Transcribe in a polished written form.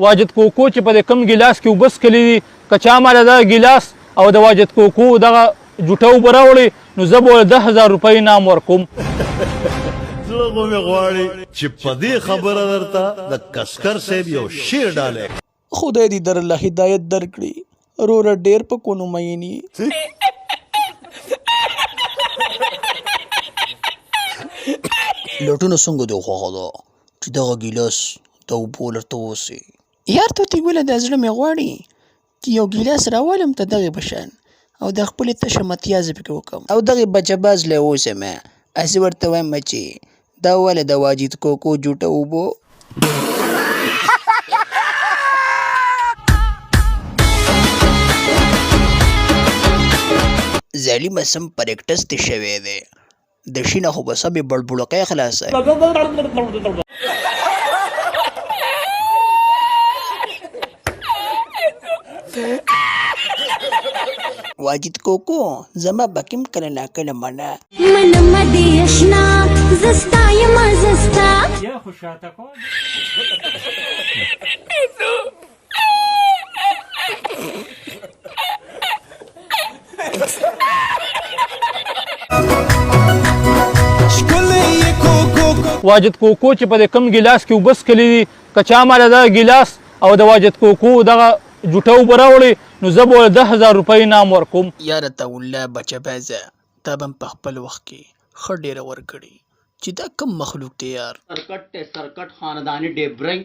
واجد کوکو چې په کم ګلاس کې وبس کلی دي کچا مال دا ګلاس او د واجد کوکو دغه جوټه وبه راوړي نو زه به 10,000 روپۍ انعام ورکوم. زړه خو مې غواړي چې په دې خبره درته د کسکر صاحب یو شعر ډالې. خدای دې در الله هدایت درکړي وروره ډېر په کونو مینې لټونه څنګه دې خوښه ده چې دغه ګیلاس د اوبو درته ووسي یار توتي ګله دا زړه مې غواړي چې یو ګیلاس راولم ته دغې په شان او د خپلې تشه متیازې پکې وکړم او دغې بچهباز له اوسم هسې ورته وایم چې دا ولې د واجد کوکو جوټه اوبو ظالمه سم پرېکټس دې شوی دی د شینه خو به سمې بړبړقۍ خلاصه واجد کوکو زما بکیم کله ناکله منه منم دې اشنا زستا یم زستا یا خو شاته کو واجد کوکو چې په کم ګلاس کې وبس کلی دي کچا مال دا ګلاس او د واجد کوکو دغه جوټه وبه راوړي نو زه به 10,000 روپۍ انعام ورکوم. یاره ته والله بچه بازه تا به په خپل وخت کې ښه ډېره ورکړي چې دا کم مخلوق دی یار سرکټ خاندانی ډیبرنګ